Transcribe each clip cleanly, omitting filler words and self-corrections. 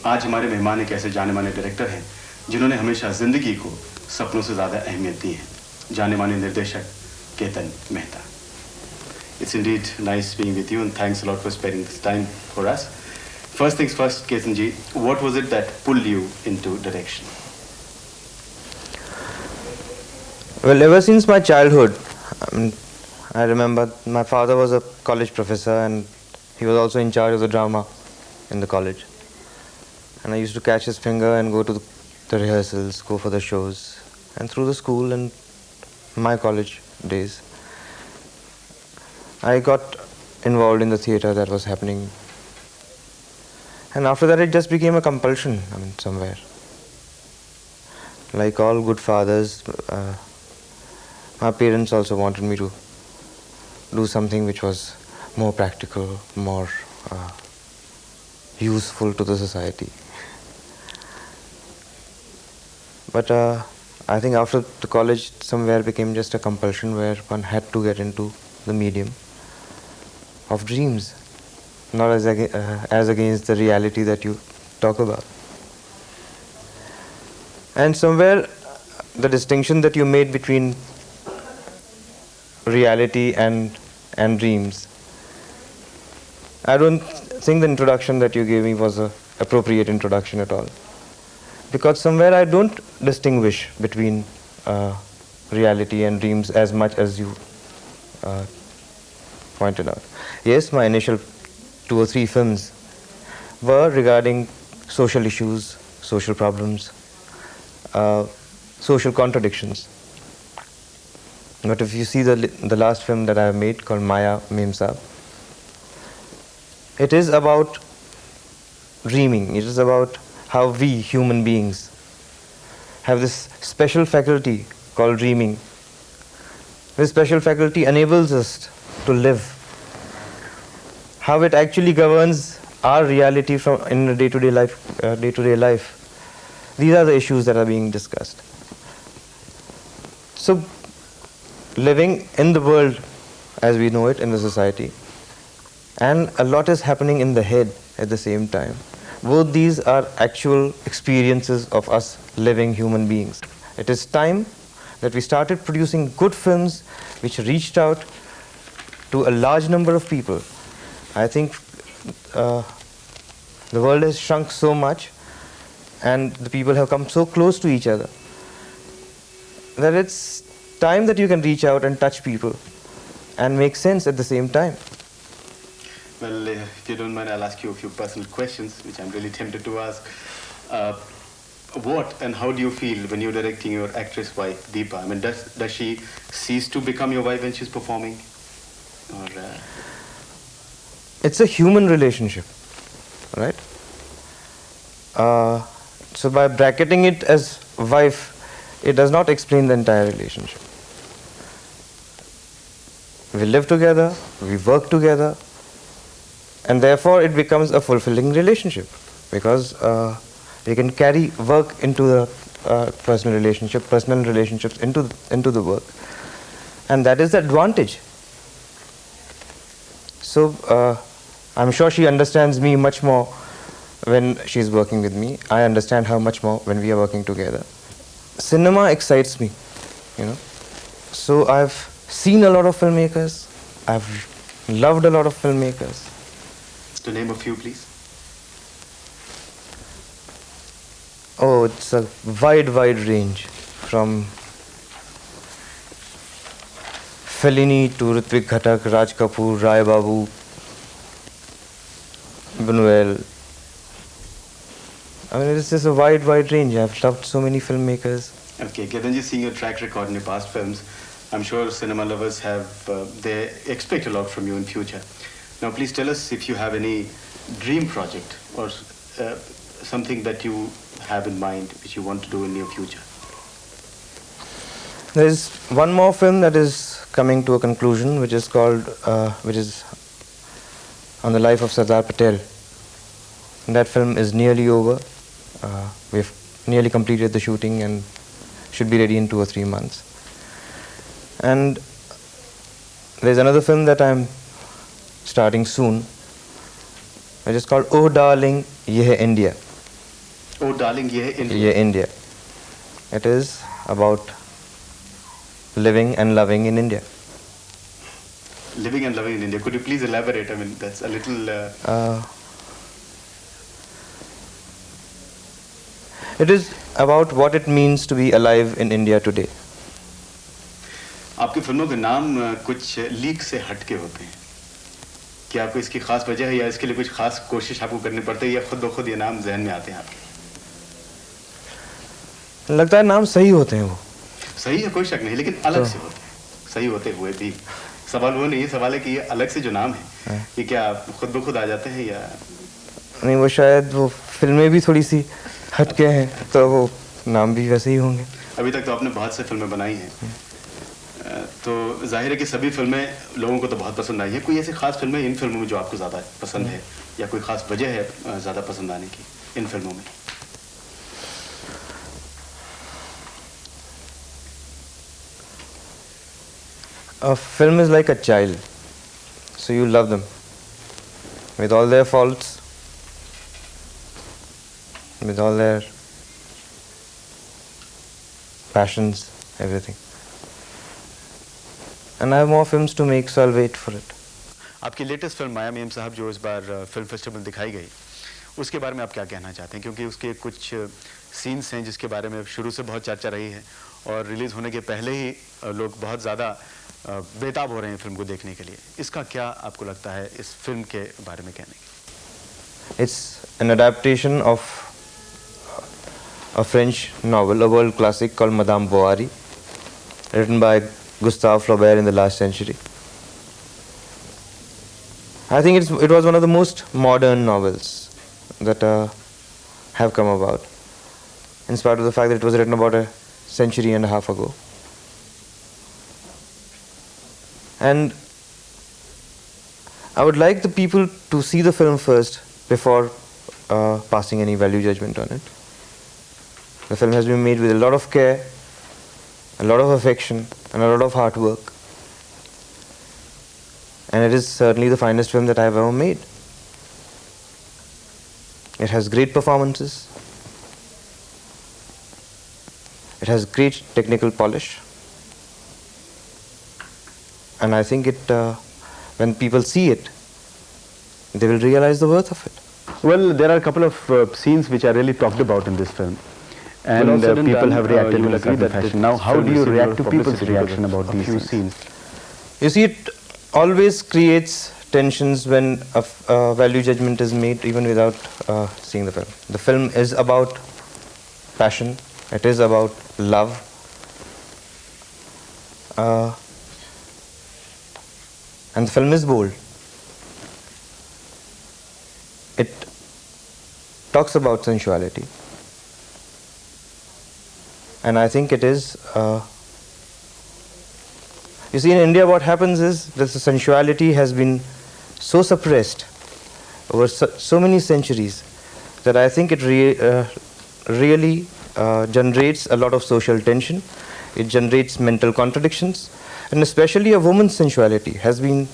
आज हमारे मेहमान एक ऐसे जाने माने डायरेक्टर हैं जिन्होंने हमेशा जिंदगी को सपनों से ज़्यादा अहमियत दी है, जाने माने निर्देशक Ketan Mehta. It's indeed nice being with you and thanks a lot for spending this time for us. First things first, Ketan ji, what was it that pulled you into direction? Well, ever since my childhood, I remember my father was a college professor and he was also in charge of the drama in the college. And I used to catch his finger and go to the rehearsals, go for the shows. And through the school and my college days, I got involved in the theatre that was happening. And after that it just became a compulsion, somewhere. Like all good fathers, my parents also wanted me to do something which was more practical, more useful to the society. But I think after the college somewhere became just a compulsion where one had to get into the medium of dreams, not as against the reality that you talk about. And somewhere the distinction that you made between reality and dreams, I don't think the introduction that you gave me was an appropriate introduction at all. Because somewhere I don't distinguish between reality and dreams as much as you pointed out. Yes, my initial 2 or 3 films were regarding social issues, social problems, social contradictions. But if you see the last film that I have made called Maya Mem Saab, it is about dreaming. It is about how we human beings have this special faculty called dreaming. This special faculty enables us to live. How it actually governs our reality in a day-to-day life. These are the issues that are being discussed. So, living in the world as we know it in the society, and a lot is happening in the head at the same time. Both these are actual experiences of us living human beings. It is time that we started producing good films which reached out to a large number of people. I think the world has shrunk so much and the people have come so close to each other that it's time that you can reach out and touch people and make sense at the same time. Well, if you don't mind, I'll ask you a few personal questions, which I'm really tempted to ask. What and how do you feel when you're directing your actress wife, Deepa? Does she cease to become your wife when she's performing? Or, It's a human relationship, right? So by bracketing it as wife, it does not explain the entire relationship. We live together, we work together, and therefore it becomes a fulfilling relationship because we can carry work into the personal relationships into the work, and that is the advantage. So I'm sure she understands me much more when she's working with me. I understand her much more when we are working together. Cinema excites me, So I've seen a lot of filmmakers. I've loved a lot of filmmakers. To name a few, please. Oh, it's a wide range from Fellini to Ritwik Ghatak, Raj Kapoor, Rai Babu, Buñuel. It's just a wide range. I've loved so many filmmakers. Okay, Ketan ji, seeing your track record in your past films, I'm sure cinema lovers they expect a lot from you in future. Now, please tell us if you have any dream project or something that you have in mind which you want to do in near future. There's one more film that is coming to a conclusion, which is on the life of Sardar Patel. That film is nearly over. We've nearly completed the shooting and should be ready in 2 or 3 months. And there's another film that I'm starting soon. It is called Oh Darling, Ye Hai India. O darling ये है India. ये India. It is about living and loving in India. Living and loving in India. Could you please elaborate? I mean, that's a little. It is about what it means to be alive in India today. आपकी फिल्मों के नाम कुछ leak से हटके होते हैं. क्या आपको इसकी खास वजह है या इसके लिए कुछ खास कोशिश आपको करनी पड़ती है या खुद ब खुद ये नाम जहन में आते हैं आपके? लगता है नाम सही होते हैं वो. सही है, कोई शक नहीं, लेकिन अलग से होते हैं. सही होते हुए भी सवाल वो नहीं, सवाल है कि ये अलग से जो नाम है ये क्या खुद ब खुद आ जाते हैं या नहीं? वो शायद वो फिल्में भी थोड़ी सी हटके हैं तो वो नाम भी वैसे ही होंगे. अभी तक तो आपने बहुत से फिल्में बनाई हैं, तो जाहिर है कि सभी फिल्में लोगों को तो बहुत पसंद आई है. कोई ऐसी खास फिल्में इन फिल्मों में जो आपको ज़्यादा पसंद है या कोई खास वजह है ज़्यादा पसंद आने की इन फिल्मों में? A film is like a child, so you love them with all their faults, with all their passions, everything. And I have more films to make, so I'll wait for it. आपकी latest film माया meme साहब जो इस बार film festival दिखाई गई, उसके बारे में आप क्या कहना चाहते हैं? क्योंकि उसके कुछ सीन्स हैं जिसके बारे में शुरू से बहुत चर्चा रही है और रिलीज़ होने के पहले ही लोग बहुत ज़्यादा बेताब हो रहे हैं फिल्म को देखने के लिए. इसका क्या आपको लगता है इस फिल्म के बारे में कहने की? It's an adaptation of a French novel, a world classic called Madame Bovary, written by Gustave Flaubert in the last century. I think it was one of the most modern novels that have come about, in spite of the fact that it was written about a century and a half ago. And I would like the people to see the film first before passing any value judgment on it. The film has been made with a lot of care, a lot of affection, and a lot of hard work. And it is certainly the finest film that I have ever made. It has great performances. It has great technical polish. And I think when people see it, they will realize the worth of it. Well, there are a couple of scenes which are really talked about in this film. And people have reacted in a certain fashion. Now, how do you react to people's reaction about these scenes? You see, it always creates tensions when a value judgment is made, even without seeing the film. The film is about passion. It is about love. And the film is bold. It talks about sensuality. And I think it is... you see, in India what happens is that the sensuality has been so suppressed over so many centuries that I think it really generates a lot of social tension. It generates mental contradictions. And especially a woman's sensuality has been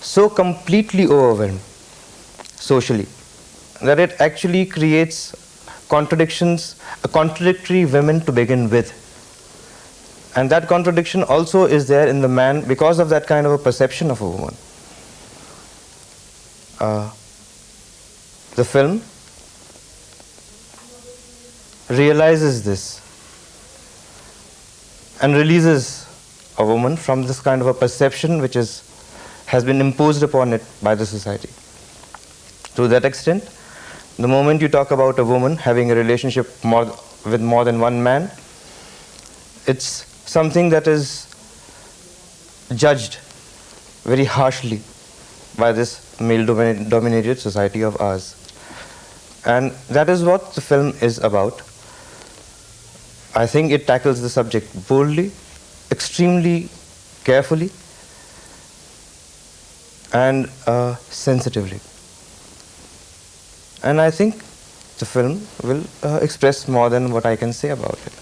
so completely overwhelmed socially that it actually creates contradictions, contradictory women to begin with. And that contradiction also is there in the man because of that kind of a perception of a woman. The film realizes this and releases a woman from this kind of a perception which has been imposed upon it by the society. To that extent, the moment you talk about a woman having a relationship with more than one man, it's something that is judged very harshly by this male-dominated society of ours. And that is what the film is about. I think it tackles the subject boldly, extremely carefully, and sensitively. And I think the film will express more than what I can say about it.